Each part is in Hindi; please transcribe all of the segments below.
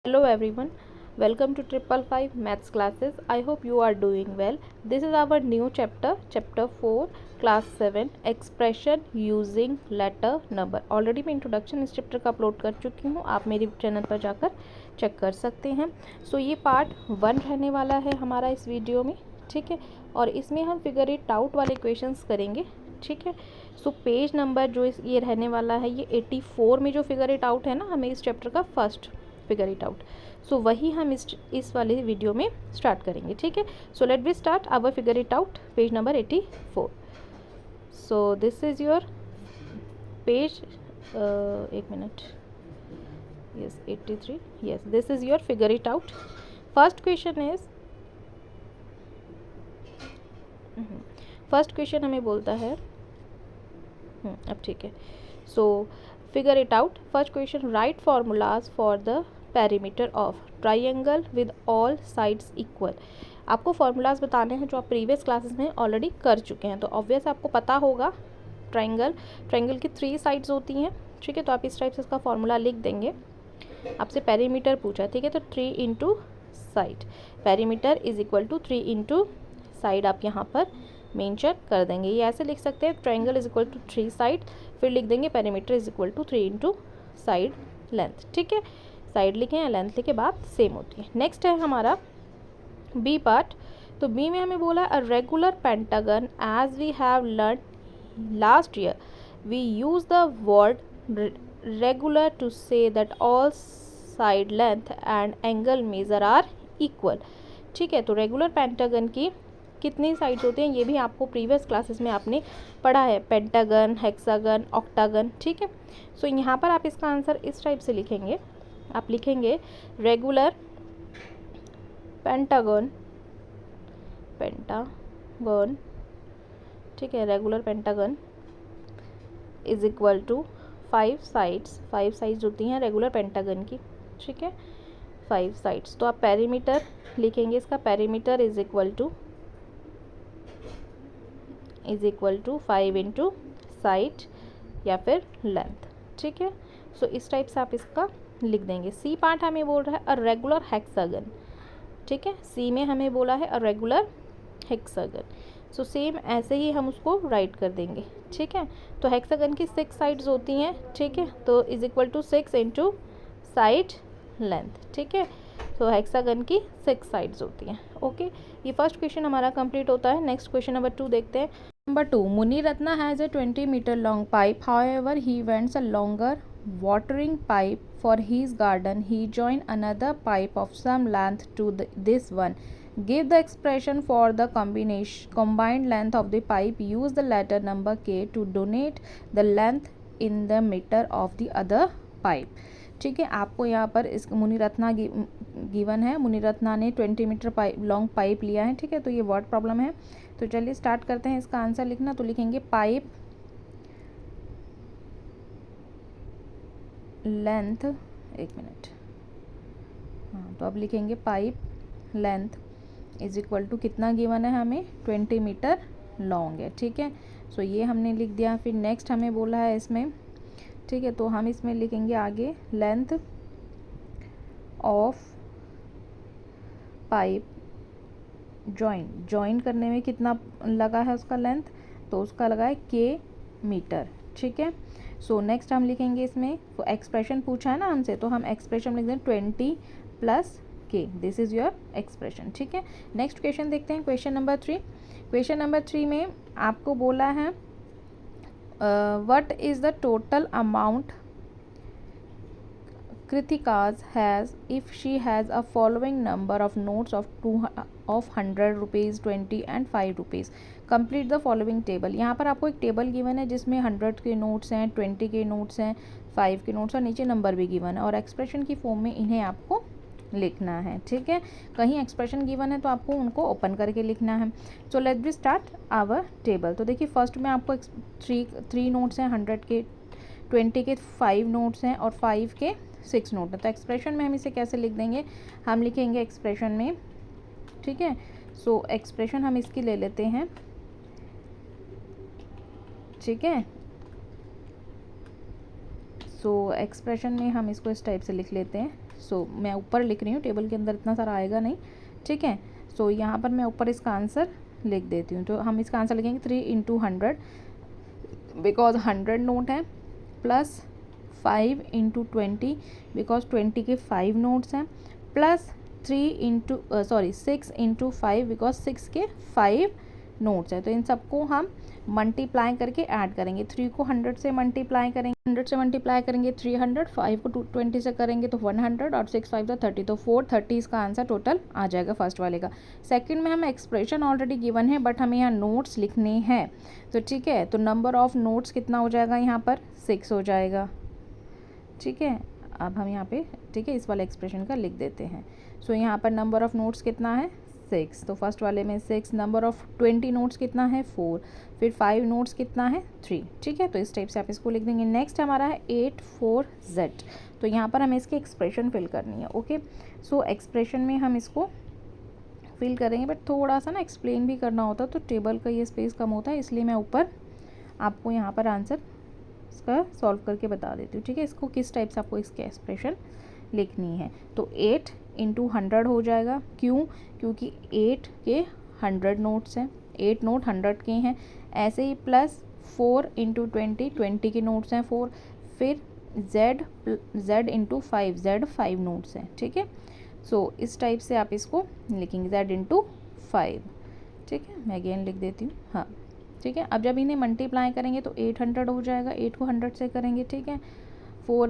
Hello everyone, welcome to 555 Maths classes. I hope you are doing well. This is our new chapter, chapter 4, class 7, expression using letter number. Already मैं इंट्रोडक्शन इस चैप्टर का अपलोड कर चुकी हूँ, आप मेरे चैनल पर जाकर चेक कर सकते हैं. सो ये पार्ट 1 रहने वाला है हमारा इस वीडियो में, ठीक है. और इसमें हम फिगर इट आउट वाले क्वेश्चंस करेंगे, ठीक है. सो पेज नंबर जो ये रहने वाला है, ये 84 में जो फिगर इट आउट है ना, हमें इस चैप्टर का फर्स्ट फिगर इट आउट. सो वही हम इस वाले वीडियो में स्टार्ट करेंगे, ठीक है. So let be start our figure it out, page number 84. So this is your page, एक मिनट, yes 83, yes this is your figure it out. First question हमें बोलता है, अब ठीक है. So figure it out. First question, write formulas for the perimeter of triangle with all sides equal. आपको फॉर्मूलाज बताने हैं जो आप प्रीवियस क्लासेस में ऑलरेडी कर चुके हैं. तो ऑब्वियस आपको पता होगा ट्राइंगल की 3 साइड्स होती हैं, ठीक है. तो आप इस टाइप से इसका फॉर्मूला लिख देंगे. आपसे पेरीमीटर पूछा, ठीक है. तो 3 into side, perimeter is equal to 3 into side आप यहाँ पर मेंशन कर देंगे. ये ऐसे लिख सकते हैं, triangle is equal to 3 side, फिर लिख देंगे perimeter is equal to 3 into side length, ठीक है. साइड लिखें या लेंथ लिखे, बात सेम होती है. नेक्स्ट है हमारा बी पार्ट. तो बी में हमें बोला a regular pentagon as we have learn last year we use the word regular to say that all side length and angle measure are equal, ठीक है. तो रेगुलर पेंटागन की कितनी साइड्स होती हैं ये भी आपको प्रीवियस क्लासेस में आपने पढ़ा है, पेंटागन, हेक्सागन, ऑक्टागन, ठीक है. सो यहाँ पर आप इसका आंसर इस टाइप से लिखेंगे. आप लिखेंगे रेगुलर पेंटागन, ठीक है. Regular pentagon is equal to 5 sides होती हैं रेगुलर पेंटागन की, ठीक है. 5 साइड्स. तो आप पेरीमीटर लिखेंगे, इसका perimeter is equal to 5 into side या फिर लेंथ, ठीक है. सो इस टाइप से आप इसका लिख देंगे. सी पार्ट हमें बोल रहा है अ रेगुलर हेक्सागन, ठीक है. सी में हमें बोला है a regular hexagon. So same ऐसे ही हम उसको राइट कर देंगे, ठीक है. तो हेक्सागन की 6 साइड्स होती हैं, ठीक है. तो is equal to 6 into side length, ठीक है. तो हेक्सागन की 6 साइड्स होती हैं, ओके. ये फर्स्ट क्वेश्चन हमारा कंप्लीट होता है. नेक्स्ट क्वेश्चन नंबर 2 देखते हैं. Number 2, Muniratna has a 20 meter long pipe. However, he wants a longer watering pipe for his garden. He joined another pipe of some length to this one. Give the expression for the combined length of the pipe. Use the letter number K to donate the length in the meter of the other pipe. ठीक है. आपको यहाँ पर इस मुनिरत्ना गिवन है. मुनिरत्ना ने 20 मीटर लॉन्ग पाइप लिया है, ठीक है. तो ये वर्ड प्रॉब्लम है. तो चलिए स्टार्ट करते हैं इसका आंसर लिखना. तो लिखेंगे पाइप लेंथ, एक मिनट, हाँ. तो अब लिखेंगे pipe length is equal to कितना गिवन है हमें, 20 मीटर लॉन्ग है, ठीक है. सो ये हमने लिख दिया. फिर नेक्स्ट हमें बोला है इसमें, ठीक है. तो हम इसमें लिखेंगे आगे लेंथ ऑफ पाइप जॉइन करने में कितना लगा है उसका लेंथ, तो उसका लगा है के मीटर, ठीक है. सो नेक्स्ट हम लिखेंगे इसमें, तो एक्सप्रेशन पूछा है ना हमसे, तो हम एक्सप्रेशन लिख दें 20 प्लस के. दिस इज़ योर एक्सप्रेशन, ठीक है. नेक्स्ट क्वेश्चन देखते हैं, क्वेश्चन नंबर 3. क्वेश्चन नंबर 3 में आपको बोला है what is the total amount Kritika has if she has a following number of notes of 100 rupees, 20 and 5 rupees. Complete the following table. यहाँ पर आपको एक टेबल गिवन है जिसमें 100 के नोट्स हैं, 20 के नोट्स हैं, 5 के नोट्स और नीचे नंबर भी गिवन है और एक्सप्रेशन की फॉर्म में इन्हें आपको लिखना है, ठीक है. कहीं एक्सप्रेशन गिवन है तो आपको उनको ओपन करके लिखना है. So let be start our table. तो देखिए फर्स्ट में आपको 3 नोट्स हैं, 100 के, 20 के 5 नोट्स हैं और 5 के 6 नोट है. तो एक्सप्रेशन में हम इसे कैसे लिख देंगे, हम लिखेंगे एक्सप्रेशन में, ठीक है. सो एक्सप्रेशन हम इसकी ले लेते हैं, ठीक है. सो एक्सप्रेशन में हम इसको इस टाइप से लिख लेते हैं सो मैं ऊपर लिख रही हूँ, टेबल के अंदर इतना सारा आएगा नहीं, ठीक है। सो यहाँ पर मैं ऊपर इसका आंसर लिख देती हूँ। तो हम इसका आंसर लिखेंगे 3 इंटू 100 बिकॉज 100 नोट है, प्लस 5 इंटू 20 बिकॉज 20 के 5 नोट्स हैं, प्लस 6 इंटू 5 बिकॉज 6 के 5 नोट्स हैं। तो इन सबको हम मल्टीप्लाई करके ऐड करेंगे। 3 को 100 से मल्टीप्लाई करेंगे, 100 से मल्टीप्लाई करेंगे 300, 5 को 20 से करेंगे तो 100 और 6 5 तो 30, तो 430 इसका आंसर टोटल आ जाएगा फर्स्ट वाले का। सेकंड में हमें एक्सप्रेशन ऑलरेडी गिवन है बट हमें यहाँ नोट्स लिखने हैं, तो ठीक है। तो नंबर ऑफ नोट्स कितना हो जाएगा यहाँ पर 6 हो जाएगा, ठीक है। अब हम यहाँ पे ठीक है इस वाले एक्सप्रेशन का लिख देते हैं। सो यहाँ पर नंबर ऑफ नोट्स कितना है 6, तो फर्स्ट वाले में 6, नंबर ऑफ 20 नोट्स कितना है 4, फिर 5 नोट्स कितना है 3, ठीक है। तो इस टाइप से आप इसको लिख देंगे। नेक्स्ट हमारा है 84Z, तो यहाँ पर हमें इसकी एक्सप्रेशन फिल करनी है, ओके। सो एक्सप्रेशन में हम इसको फिल करेंगे बट थोड़ा सा ना एक्सप्लेन भी करना होता तो टेबल का ये स्पेस कम होता है, इसलिए मैं ऊपर आपको यहाँ पर आंसर इसका सॉल्व करके बता देती हूँ, ठीक है। इसको किस टाइप से आपको इसकी एक्सप्रेशन लिखनी है। तो 8 इंटू 100 हो जाएगा, क्यों, क्योंकि 8 के 100 नोट्स हैं, 8 नोट 100 के हैं। ऐसे ही प्लस 4 इंटू 20 के नोट्स हैं 4, फिर z इंटू 5, z 5 नोट्स हैं, ठीक है। सो इस टाइप से आप इसको लिखेंगे z इंटू 5, ठीक है। मैं अगेन लिख देती हूँ, हाँ ठीक है। अब जब इन्हें मल्टीप्लाई करेंगे तो 800 हो जाएगा, 8 को 100 से करेंगे, ठीक है। 4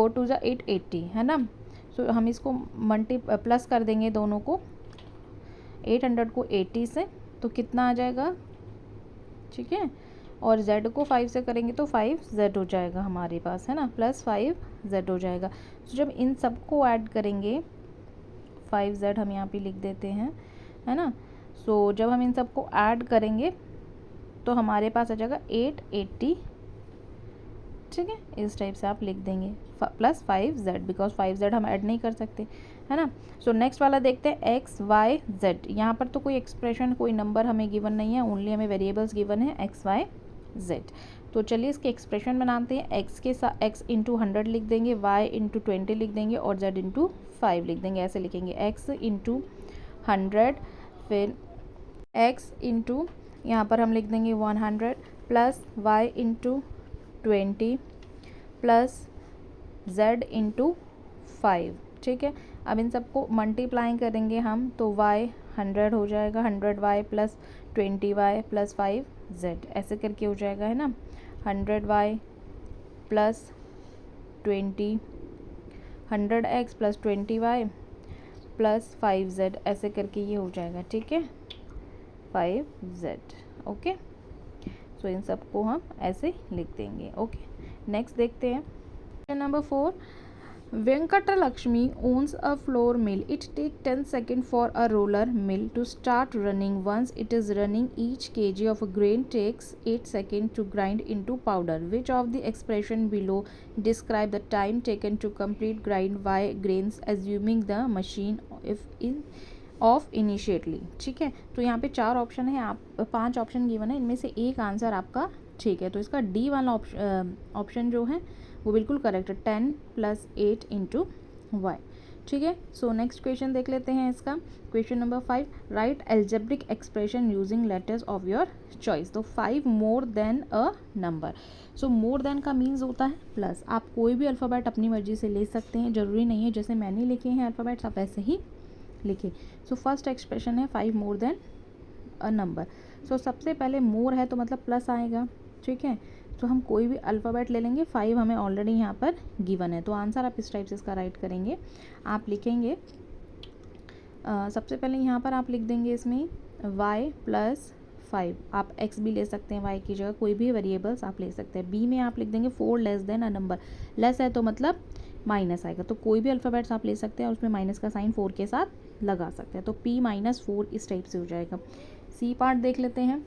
2 जा 8 80 है ना। सो हम इसको प्लस कर देंगे दोनों को, 800 को 80 से तो कितना आ जाएगा, ठीक है। और z को 5 से करेंगे तो 5z हो जाएगा हमारे पास, है ना, प्लस 5z हो जाएगा। सो जब इन सबको ऐड करेंगे 5z हम यहाँ पे लिख देते हैं, है ना। सो जब हम इन सबको ऐड करेंगे तो हमारे पास आ जाएगा 880, ठीक है। इस टाइप से आप लिख देंगे प्लस 5z बिकॉज 5z हम ऐड नहीं कर सकते, है ना। सो नेक्स्ट वाला देखते हैं x y z। यहाँ पर तो कोई एक्सप्रेशन कोई नंबर हमें गिवन नहीं है, ओनली हमें वेरिएबल्स गिवन है x y z। तो चलिए इसके एक्सप्रेशन बनाते हैं। x के साथ x इंटू 100 लिख देंगे, y इंटू 20 लिख देंगे और z इंटू 5 लिख देंगे। ऐसे लिखेंगे x इंटू 100, फिर x इंटू यहाँ पर हम लिख देंगे 100 plus y into 20 plus z into 5, ठीक है। अब इन सबको मल्टीप्लाई करेंगे हम तो y 100 हो जाएगा, 100y plus 20y plus 5z, ऐसे करके हो जाएगा, है ना। 100y plus 20, 100x plus 20y plus 5z, ऐसे करके ये हो जाएगा, ठीक है, 5z, ओके। सो इन सबको हम ऐसे लिख देंगे, ओके। नेक्स्ट देखते हैं question number 4। Venkata-Lakshmi owns a flour mill. It takes 10 seconds for a roller mill to start running. Once it is running, each kg of grain takes 8 seconds to grind into powder. Which of the expression below describe the time taken to complete grind by grains assuming the machine if in off initially, ठीक है। तो यहाँ पे 4 ऑप्शन है, आप 5 ऑप्शन गिवन है, इनमें से एक आंसर आपका ठीक है। तो इसका डी वाला ऑप्शन जो है वो बिल्कुल करेक्ट है, 10 प्लस 8 इंटू वाई, ठीक है। सो नेक्स्ट क्वेश्चन देख लेते हैं इसका। Question number 5, right algebraic expression using letters of your choice. तो 5 more than a number. So more than का मीन्स होता है प्लस। आप कोई भी अल्फ़ाबेट अपनी मर्जी से ले सकते हैं, ज़रूरी नहीं है जैसे मैंने लिखे हैं अल्फ़ाबेट्स आप वैसे ही लिखिए। सो फर्स्ट एक्सप्रेशन है 5 मोर देन अ नंबर। सो सबसे पहले मोर है तो मतलब प्लस आएगा, ठीक है। तो हम कोई भी अल्फ़ाबेट ले लेंगे, 5 हमें ऑलरेडी यहाँ पर गिवन है, तो आंसर आप इस टाइप से इसका राइट करेंगे। आप लिखेंगे सबसे पहले यहाँ पर आप लिख देंगे इसमें y प्लस 5, आप x भी ले सकते हैं, y की जगह कोई भी वेरिएबल्स आप ले सकते हैं। b में आप लिख देंगे 4 less than a number, less है तो मतलब माइनस आएगा, तो कोई भी अल्फ़ाबेट्स आप ले सकते हैं और उसमें माइनस का साइन 4 के साथ लगा सकते हैं, तो p माइनस 4 इस टाइप से हो जाएगा। सी पार्ट देख लेते हैं,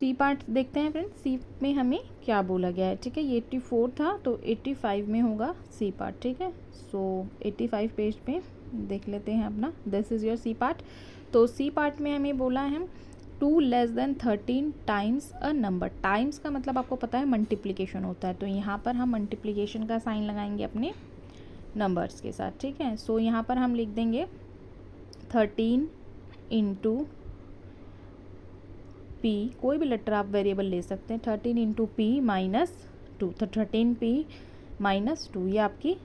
सी पार्ट देखते हैं फ्रेंड्स, सी में हमें क्या बोला गया है, ठीक है। ये 84 था तो 85 में होगा सी पार्ट, ठीक है। सो 85 पेज पे देख लेते हैं अपना, this is your C part. तो सी पार्ट में हमें बोला है 2 less than 13 times a number. Times का मतलब आपको पता है मल्टीप्लिकेशन होता है, तो यहाँ पर हम मल्टीप्लिकेशन का साइन लगाएंगे अपने नंबर्स के साथ, ठीक है। सो यहाँ पर हम लिख देंगे 13 इंटू पी, कोई भी लेटर आप वेरिएबल ले सकते हैं, 13 इंटू पी माइनस 2, तो 13p माइनस 2, ये आपकी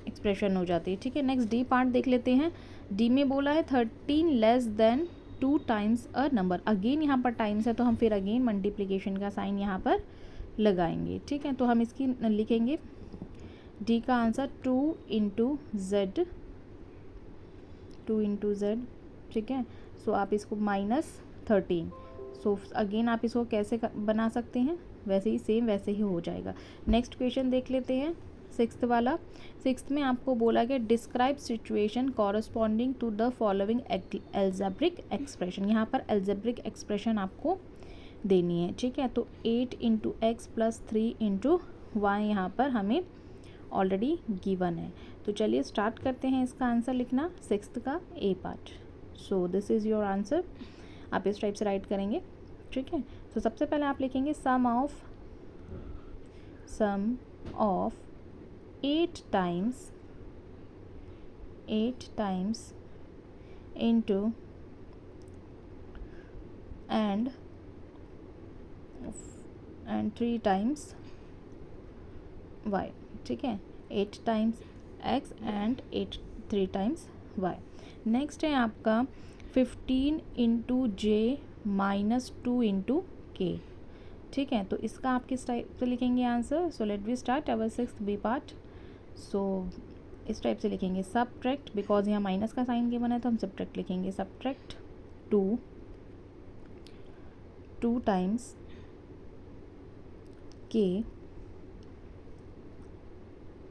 एक्सप्रेशन हो जाती है, ठीक है। नेक्स्ट डी पार्ट देख लेते हैं। डी में बोला है 13 less than 2 times a number, again यहाँ पर टाइम्स है तो हम फिर अगेन मल्टीप्लिकेशन का साइन यहाँ पर लगाएंगे, ठीक है। तो हम इसकी लिखेंगे डी का answer 2 into Z, 2 into Z, ठीक है। सो आप इसको माइनस 13, सो अगेन आप इसको कैसे बना सकते हैं, वैसे ही सेम वैसे ही हो जाएगा। नेक्स्ट क्वेश्चन देख लेते हैं, सिक्स्थ वाला। सिक्स्थ में आपको बोला गया describe situation corresponding to the following algebraic expression, यहाँ पर एल्जेब्रिक एक्सप्रेशन आपको देनी है, ठीक है। तो 8 into x plus 3 into y यहाँ पर हमें ऑलरेडी गिवन है। तो चलिए स्टार्ट करते हैं इसका आंसर लिखना, सिक्स्थ का A part. So this is your answer, आप इस टाइप से राइट करेंगे, ठीक है। तो सबसे पहले आप लिखेंगे sum of 8 times into and 3 times y, ठीक है। 8 times x and 3 times y। Next है आपका 15 इंटू जे माइनस 2 इंटू के, ठीक है। तो इसका आप किस टाइप से लिखेंगे answer, so let we start our sixth B part. So इस टाइप से लिखेंगे सबट्रैक्ट, बिकॉज यहाँ माइनस का साइन गिवन है तो हम सबट्रैक्ट लिखेंगे, सबट्रैक्ट 2 टाइम्स के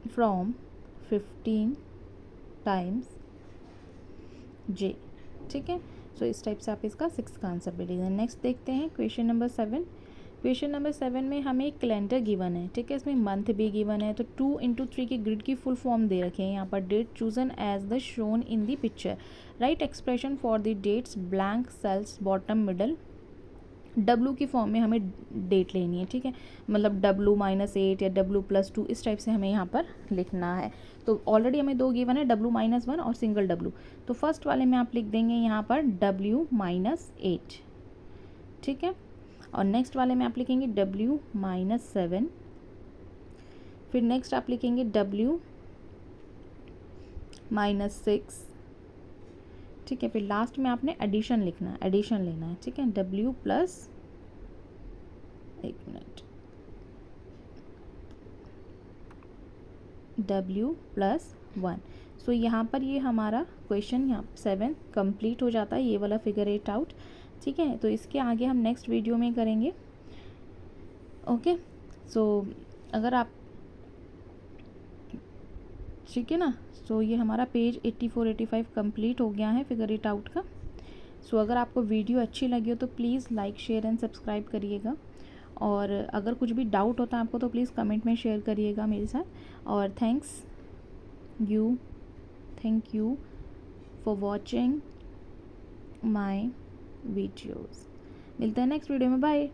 फ्रॉम 15 टाइम्स जे, ठीक है। सो इस टाइप से आप इसका सिक्स का आंसर भी लीजिए। नेक्स्ट देखते हैं क्वेश्चन नंबर 7। क्वेश्चन नंबर 7 में हमें एक कैलेंडर गिवन है, ठीक है। इसमें मंथ भी गिवन है, तो 2 इंटू 3 की ग्रिड की फुल फॉर्म दे रखे हैं यहाँ पर, date chosen as the shown in the picture, right expression for the dates, blank cells bottom middle. W की फॉर्म में हमें डेट लेनी है, ठीक है, मतलब W-8 या W+2 इस टाइप से हमें यहाँ पर लिखना है। तो ऑलरेडी हमें 2 गिवन है, W-1 और सिंगल W। तो फर्स्ट वाले में आप लिख देंगे यहाँ पर W-8, ठीक है। और नेक्स्ट वाले में आप लिखेंगे W-7, फिर नेक्स्ट आप लिखेंगे W-6, ठीक है। फिर लास्ट में आपने एडिशन लिखना है, एडिशन लेना है, ठीक है, W+, एक मिनट, W+1। सो यहाँ पर ये हमारा क्वेश्चन यहाँ 7 कंप्लीट हो जाता है, ये वाला फिगर 8 आउट, ठीक है। तो इसके आगे हम नेक्स्ट वीडियो में करेंगे, ओके। सो अगर आप, ठीक है ना, सो ये हमारा पेज 84-85 कंप्लीट हो गया है फिगर 8 आउट का। सो अगर आपको वीडियो अच्छी लगी हो तो please like share and subscribe करिएगा, और अगर कुछ भी डाउट होता है आपको तो प्लीज़ कमेंट में शेयर करिएगा मेरे साथ। और thank you for watching my videos. मिलते हैं नेक्स्ट वीडियो में, बाय।